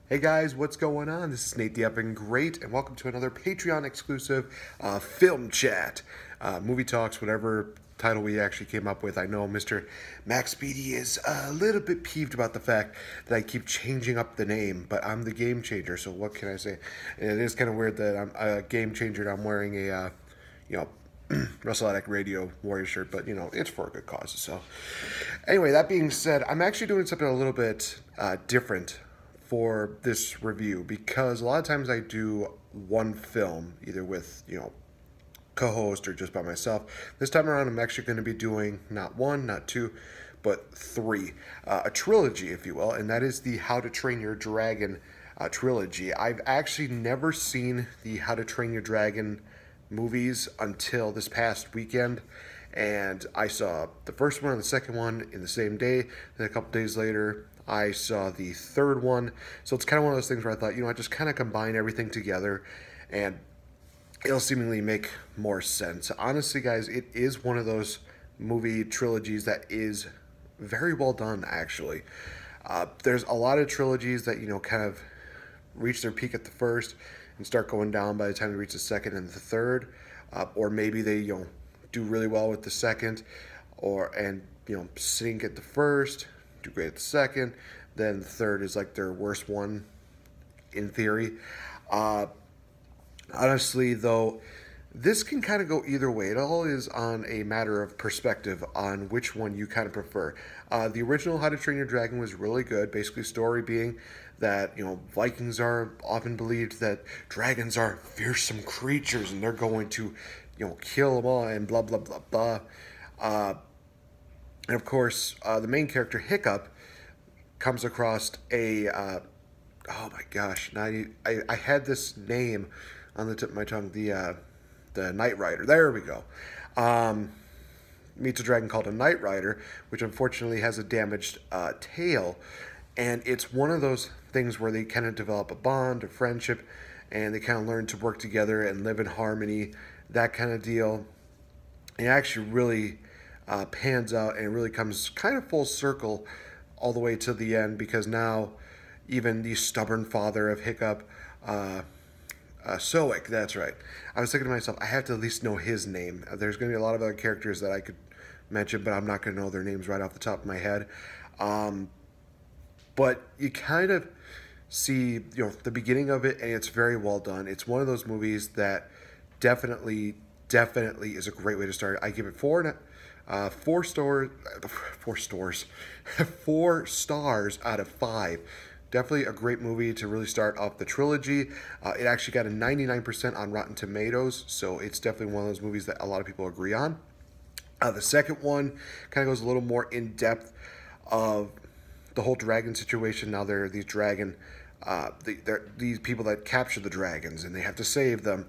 Hey guys, what's going on? This is Nate the Epping Great, and welcome to another Patreon exclusive film chat, movie talks, whatever title we actually came up with. I know Mr. Max Speedy is a little bit peeved about the fact that I keep changing up the name, but I'm the game changer, so what can I say? And it is kind of weird that I'm a game changer and I'm wearing a, you know, Russell Attic Radio Warrior shirt, but it's for a good cause. So, anyway, that being said, I'm actually doing something a little bit different for this review because a lot of times I do one film either with co-host or just by myself. This time around I'm actually going to be doing not one, not two, but three, a trilogy if you will, and that is the How to Train Your Dragon trilogy. I've actually never seen the How to Train Your Dragon movies until this past weekend, and I saw the first one and the second one in the same day. Then a couple days later I saw the third one. So it's kind of one of those things where I thought, I just kind of combine everything together and it'll seemingly make more sense. Honestly, guys, it is one of those movie trilogies that is very well done, actually. There's a lot of trilogies that, kind of reach their peak at the first and start going down by the time they reach the second and the third. Or maybe they, do really well with the second and sink at the first, do great at the second, then the third is like their worst one in theory. Honestly, though, this can kind of go either way. It all is on a matter of perspective on which one you kind of prefer. The original How to Train Your Dragon was really good. Basically, story being that Vikings are often believed that dragons are fearsome creatures and they're going to kill them all and blah blah blah blah. And of course, the main character Hiccup comes across a oh my gosh, now I had this name on the tip of my tongue, the Knight Rider. There we go. Meets a dragon called a Knight Rider, which unfortunately has a damaged tail, and it's one of those things where they kind of develop a bond, a friendship, and they kind of learn to work together and live in harmony, that kind of deal. And it actually really pans out and it really comes kind of full circle all the way to the end, because now even the stubborn father of Hiccup, Soic, that's right. I was thinking to myself, I have to at least know his name. There's going to be a lot of other characters that I could mention, but I'm not going to know their names right off the top of my head. But you kind of see, the beginning of it, and it's very well done. It's one of those movies that definitely is a great way to start. I give it four stars out of 5. Definitely a great movie to really start off the trilogy. It actually got a 99% on Rotten Tomatoes, so it's definitely one of those movies that a lot of people agree on. The second one kind of goes a little more in depth of the whole dragon situation. Now there are these these people that capture the dragons and they have to save them.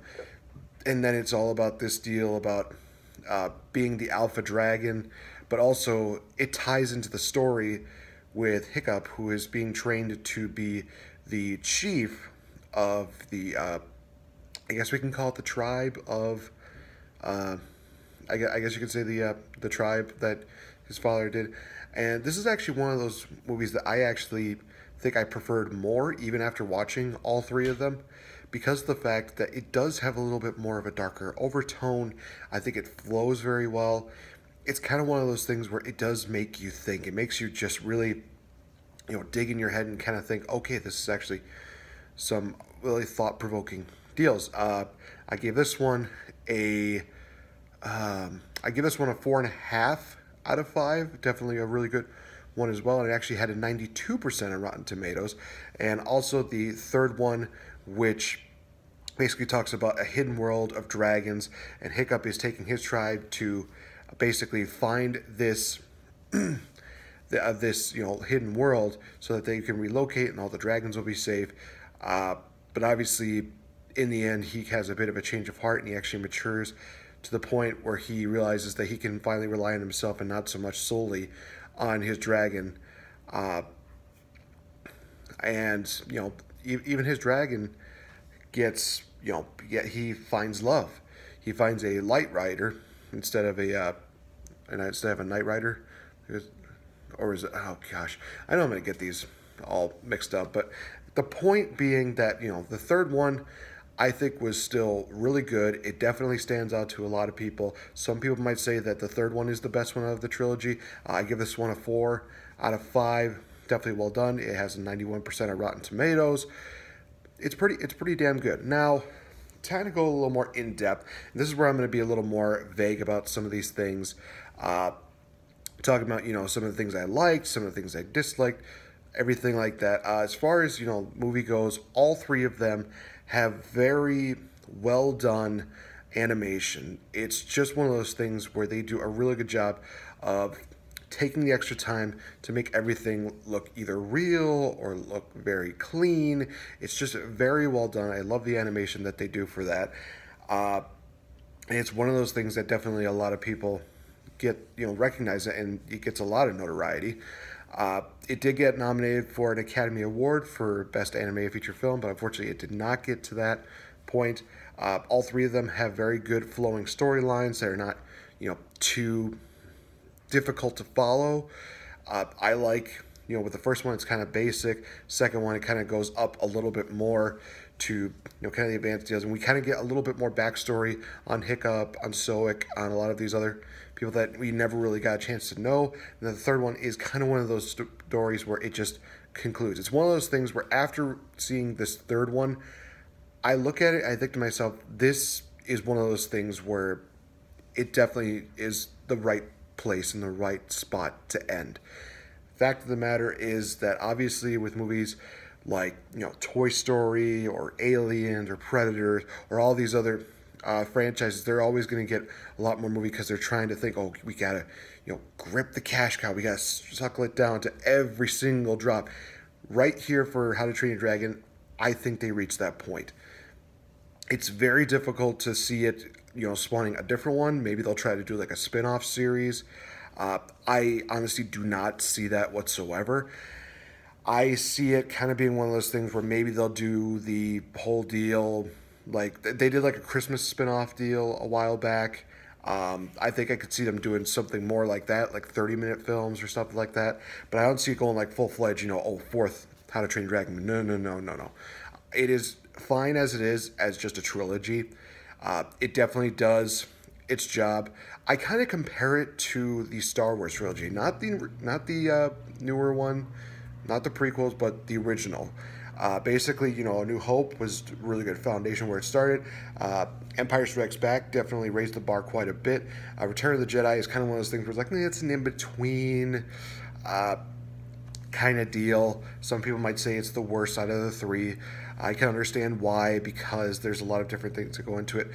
And then it's all about this deal about being the alpha dragon, but also it ties into the story with Hiccup, who is being trained to be the chief of the, I guess we can call it the tribe of, I guess you could say the tribe that his father did. And this is actually one of those movies that I actually think I preferred more, even after watching all three of them, because of the fact that it does have a little bit more of a darker overtone. I think it flows very well. It's kind of one of those things where it does make you think. It makes you just really, dig in your head and kind of think, okay, this is actually some really thought-provoking deals. I gave this one a 4.5 out of 5. Definitely a really good one as well. And it actually had a 92% on Rotten Tomatoes. And also the third one, which basically talks about a hidden world of dragons, and Hiccup is taking his tribe to basically find this this hidden world so that they can relocate and all the dragons will be safe. But obviously, in the end, he has a bit of a change of heart and he actually matures to the point where he realizes that he can finally rely on himself and not so much solely on his dragon. And even his dragon gets he finds love. He finds a light rider instead of a Knight Rider. Or is it? Oh gosh, I know I'm gonna get these all mixed up, but The point being that, the third one I think was still really good. It definitely stands out to a lot of people. Some people might say that the third one is the best one of the trilogy. I give this one a 4 out of 5. Definitely well done. It has a 91% of Rotten Tomatoes. It's pretty damn good. Now, time to go a little more in depth. And this is where I'm going to be a little more vague about some of these things. Talking about some of the things I liked, some of the things I disliked, everything like that. As far as movie goes, all three of them have very well done animation. It's just one of those things where they do a really good job of taking the extra time to make everything look either real or look very clean. It's just very well done. I love the animation that they do for that. And it's one of those things that definitely a lot of people recognize it, and it gets a lot of notoriety. It did get nominated for an Academy Award for Best Animated Feature Film, but unfortunately it did not get to that point. All three of them have very good flowing storylines that are not, too difficult to follow. I like, with the first one it's kind of basic. Second one, it kind of goes up a little bit more to, kind of the advanced deals. And we kind of get a little bit more backstory on Hiccup, on Soic, on a lot of these other people that we never really got a chance to know. And then the third one is kind of one of those stories where it just concludes. It's one of those things where after seeing this third one, I look at it, I think to myself, this is one of those things where it definitely is the right place and the right spot to end. Fact of the matter is that obviously with movies like Toy Story or Aliens or Predator or all these other franchises, they're always going to get a lot more movie because they're trying to think, oh, we gotta grip the cash cow, we gotta suckle it down to every single drop. Right here for How to Train Your Dragon, I think they reached that point. It's very difficult to see it spawning a different one. Maybe they'll try to do like a spin-off series. I honestly do not see that whatsoever. I see it kind of being one of those things where maybe they'll do the whole deal, like they did like a Christmas spin-off deal a while back. I think I could see them doing something more like that, like 30-minute films or something like that. But I don't see it going like full-fledged, fourth How to Train Your Dragon. No. It is fine as it is, as just a trilogy. It definitely does its job. I kind of compare it to the Star Wars trilogy, not the newer one, not the prequels, but the original. Basically, A New Hope was a really good foundation where it started. Empire Strikes Back definitely raised the bar quite a bit. Return of the Jedi is kind of one of those things where it's like, it's an in-between kind of deal. Some people might say it's the worst out of the three. I can understand why, because there's a lot of different things that go into it.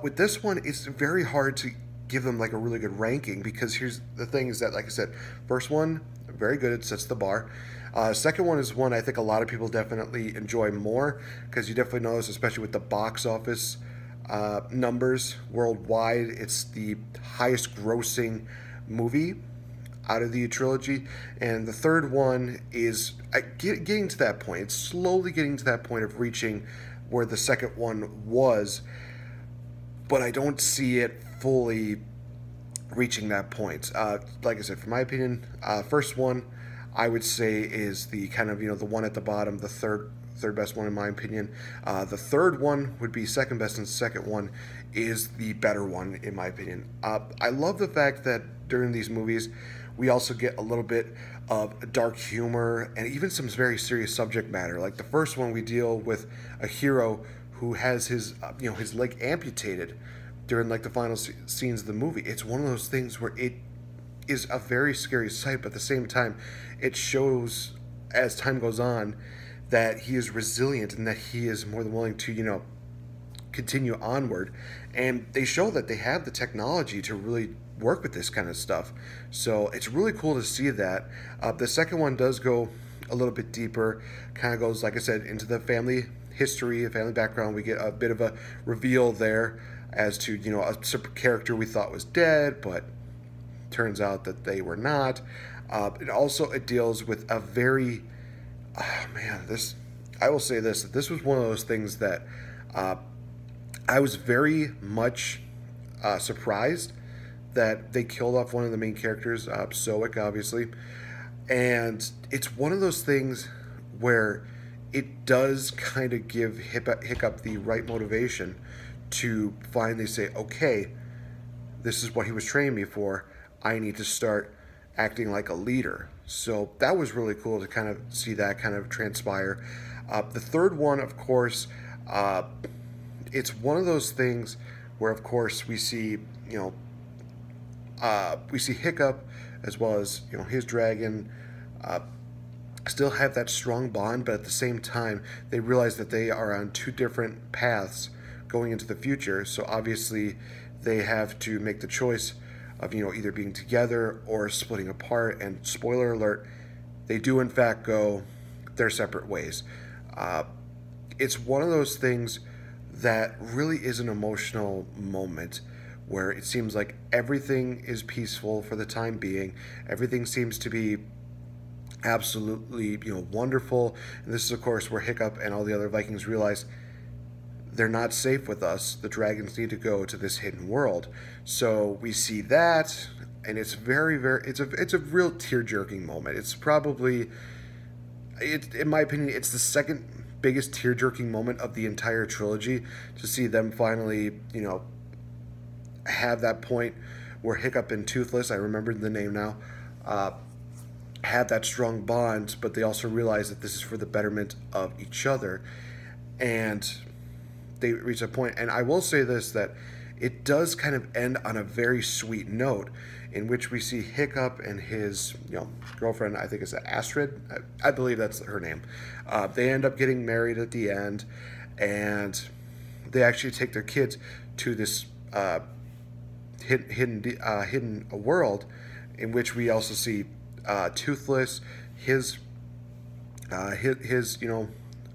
With this one, it's very hard to give them like a really good ranking, because here's the thing is that, like I said, first one, very good, it sets the bar. Second one is one I think a lot of people definitely enjoy more, because you definitely notice, especially with the box office numbers worldwide, it's the highest grossing movie out of the trilogy. And the third one is getting to that point. It's slowly getting to that point of reaching where the second one was, but I don't see it fully reaching that point. Like I said, for my opinion, first one I would say is the kind of the one at the bottom, the third best one in my opinion. The third one would be second best, and the second one is the better one in my opinion. I love the fact that during these movies we also get a little bit of dark humor and even some very serious subject matter. Like the first one, we deal with a hero who has his his leg amputated during like the final scenes of the movie. It's one of those things where it is a very scary sight, but at the same time it shows as time goes on that he is resilient and that he is more than willing to continue onward. And they show that they have the technology to really work with this kind of stuff. So it's really cool to see that. The second one does go a little bit deeper, kind of goes, like I said, into the family history, family background. We get a bit of a reveal there as to, a character we thought was dead, but turns out that they were not. It deals with a very, I will say this, that this was one of those things that I was very much surprised that they killed off one of the main characters, Soic, obviously. And it's one of those things where it does kind of give Hiccup the right motivation to finally say, okay, this is what he was training me for. I need to start acting like a leader. So that was really cool to kind of see that kind of transpire. The third one, of course, it's one of those things where, of course, we see, we see Hiccup as well as, his dragon still have that strong bond, but at the same time, they realize that they are on two different paths going into the future. So obviously, they have to make the choice of, either being together or splitting apart. And spoiler alert, they do in fact go their separate ways. It's one of those things that really is an emotional moment where it seems like everything is peaceful for the time being. Everything seems to be absolutely, wonderful. And this is, of course, where Hiccup and all the other Vikings realize they're not safe with us. The dragons need to go to this hidden world. So we see that, and it's very, very, it's a real tear-jerking moment. It's probably, in my opinion, it's the second biggest tear-jerking moment of the entire trilogy, to see them finally, have that point where Hiccup and Toothless, I remembered the name now, had that strong bond, but they also realize that this is for the betterment of each other. And they reach a point, and I will say this, that it does kind of end on a very sweet note, in which we see Hiccup and his girlfriend, I think it's Astrid, I believe that's her name. They end up getting married at the end, and they actually take their kids to this hidden world, in which we also see Toothless, his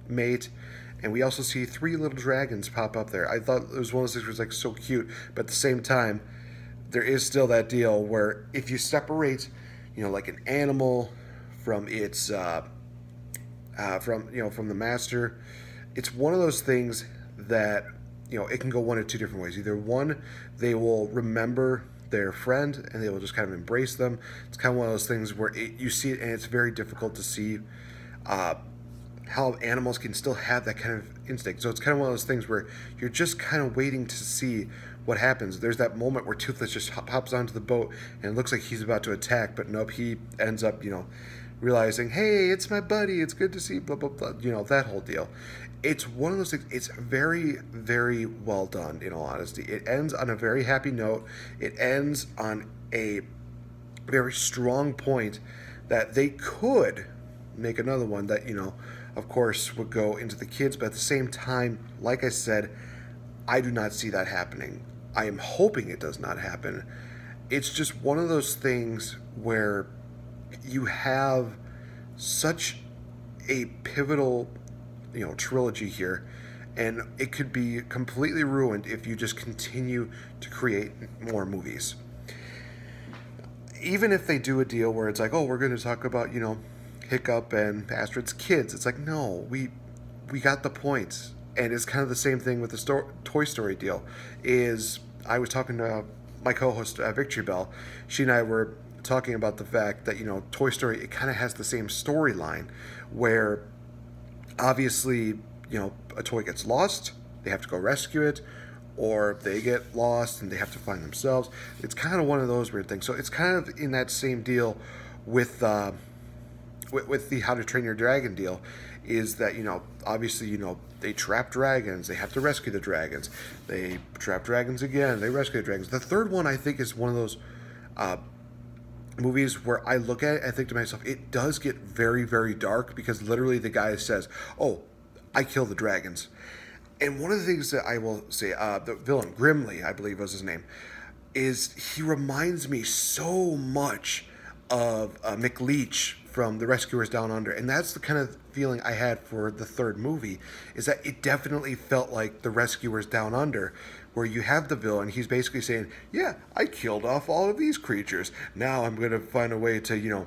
mate. And we also see 3 little dragons pop up there. I thought it was one of those things where it was like so cute, but at the same time, there is still that deal where if you separate, like an animal from its, from the master, it's one of those things that, it can go one of two different ways. Either one, they will remember their friend and they will just kind of embrace them. It's kind of one of those things where you see it and it's very difficult to see, how animals can still have that kind of instinct. So it's kind of one of those things where you're just kind of waiting to see what happens. There's that moment where Toothless just hops onto the boat and it looks like he's about to attack, but nope, he ends up, realizing, hey, it's my buddy, it's good to see, blah, blah, blah, that whole deal. It's one of those things, it's very, very well done, in all honesty. It ends on a very happy note. It ends on a very strong point that they could make another one that, of course, would go into the kids, but at the same time, like I said, I do not see that happening. I am hoping it does not happen. It's just one of those things where you have such a pivotal, trilogy here, and it could be completely ruined if you just continue to create more movies. Even if they do a deal where it's like, oh, we're going to talk about, Hiccup and Astrid's kids. It's like, no, we got the point. And it's kind of the same thing with the Toy Story deal. I was talking to my co-host, Victory Bell. She and I were talking about the fact that, Toy Story, it kind of has the same storyline where obviously, a toy gets lost, they have to go rescue it, or they get lost and they have to find themselves. It's kind of one of those weird things. So it's kind of in that same deal with the How to Train Your Dragon deal, is that, obviously, they trap dragons, they have to rescue the dragons, they trap dragons again, they rescue the dragons. The third one, I think, is one of those movies where I look at it, I think to myself, it does get very, very dark, because literally the guy says, oh, I kill the dragons. And one of the things that I will say, the villain, Grimly, I believe was his name, is he reminds me so much of McLeach from The Rescuers Down Under. And that's the kind of feeling I had for the third movie, is that it definitely felt like The Rescuers Down Under, where you have the villain, he's basically saying, yeah, I killed off all of these creatures. Now I'm going to find a way to,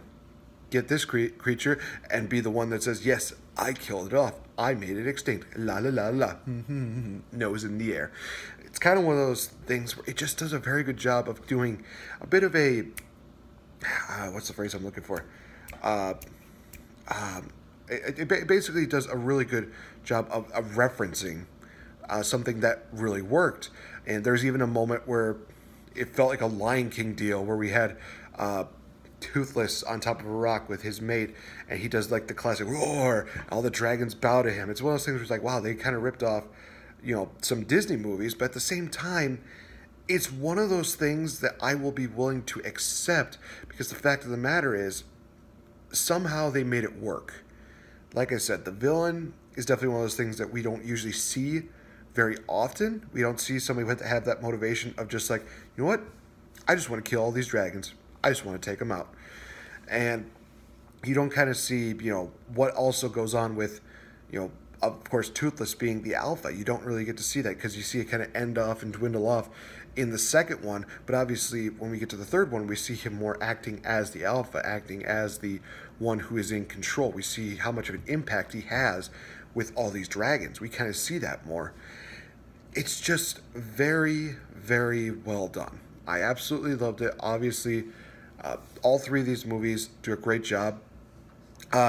get this creature and be the one that says, yes, I killed it off. I made it extinct. La la la la. Nose in the air. It's kind of one of those things where it just does a very good job of doing a bit of a, what's the phrase I'm looking for? it basically does a really good job of referencing something that really worked. And there's even a moment where it felt like a Lion King deal where we had Toothless on top of a rock with his mate, and he does like the classic roar, all the dragons bow to him. It's one of those things where it's like, wow, they kind of ripped off, some Disney movies, but at the same time, it's one of those things that I will be willing to accept, because the fact of the matter is, somehow they made it work. Like I said, the villain is definitely one of those things that we don't usually see very often. We don't see somebody have that motivation of just like, you know what? I just want to kill all these dragons. I just want to take them out. And you don't kind of see, what also goes on with, of course, Toothless being the alpha. You don't really get to see that because you see it kind of end off and dwindle off in the second one. But obviously, when we get to the third one, we see him more acting as the alpha, acting as the one who is in control. We see how much of an impact he has with all these dragons. We kind of see that more. It's just very, very well done. I absolutely loved it. Obviously, all three of these movies do a great job.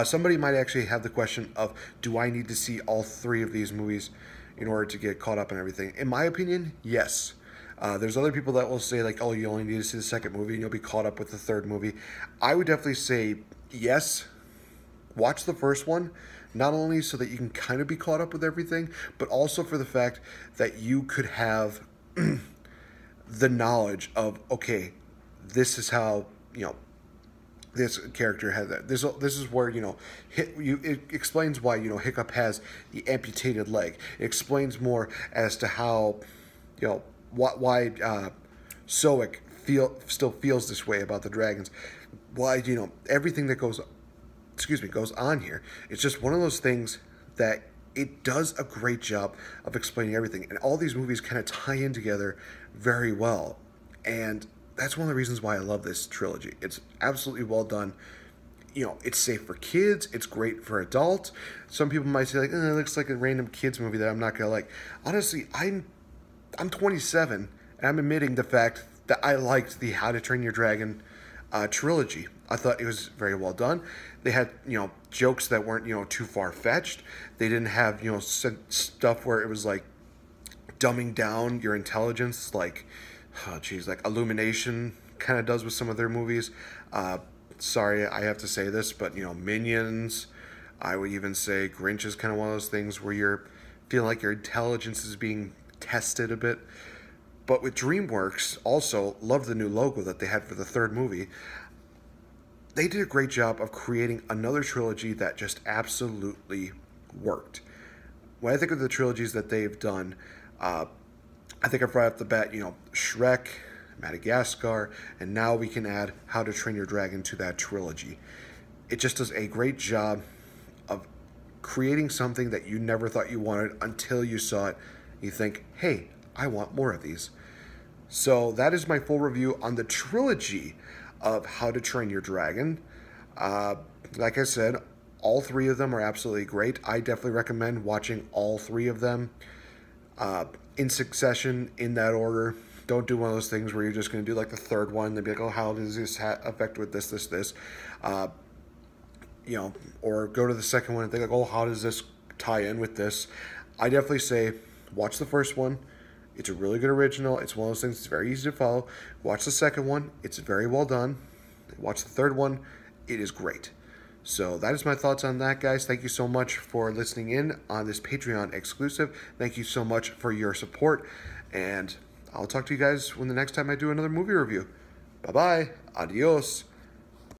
Somebody might actually have the question of, do I need to see all three of these movies in order to get caught up in everything? In my opinion, yes. There's other people that will say, like, oh, you only need to see the second movie and you'll be caught up with the third movie. I would definitely say yes. Watch the first one, not only so that you can kind of be caught up with everything, but also for the fact that you could have the knowledge of, okay, this is how, this character has that. This is where, it explains why, Hiccup has the amputated leg. It explains more as to how, why Soic still feels this way about the dragons. Why, everything that goes on here. It's just one of those things that it does a great job of explaining everything. And all these movies kind of tie in together very well. And that's one of the reasons why I love this trilogy. It's absolutely well done. It's safe for kids. It's great for adults. Some people might say, like, it looks like a random kids movie that I'm not going to like. Honestly, I'm 27, and I'm admitting the fact that I liked the How to Train Your Dragon trilogy. I thought it was very well done. They had, jokes that weren't, too far-fetched. They didn't have, stuff where it was, like, dumbing down your intelligence, like, like Illumination kind of does with some of their movies. Sorry, I have to say this, but, Minions, I would even say Grinch is kind of one of those things where you're feeling like your intelligence is being tested a bit. But with DreamWorks, also, love the new logo that they had for the third movie. They did a great job of creating another trilogy that just absolutely worked. When I think of the trilogies that they've done, I think right off the bat, Shrek, Madagascar, and now we can add How to Train Your Dragon to that trilogy. It just does a great job of creating something that you never thought you wanted until you saw it. You think, hey, I want more of these. So that is my full review on the trilogy of How to Train Your Dragon. Like I said, all three of them are absolutely great. I definitely recommend watching all three of them in succession, in that order. Don't do one of those things where you're just going to do like the third one and be like, oh, how does this affect with this? Or go to the second one and think like, oh, how does this tie in with this? I definitely say watch the first one. It's a really good original. It's one of those things that's very easy to follow. Watch the second one. It's very well done. Watch the third one. It is great. So that is my thoughts on that, guys. Thank you so much for listening in on this Patreon exclusive. Thank you so much for your support. And I'll talk to you guys when the next time I do another movie review. Bye-bye. Adios.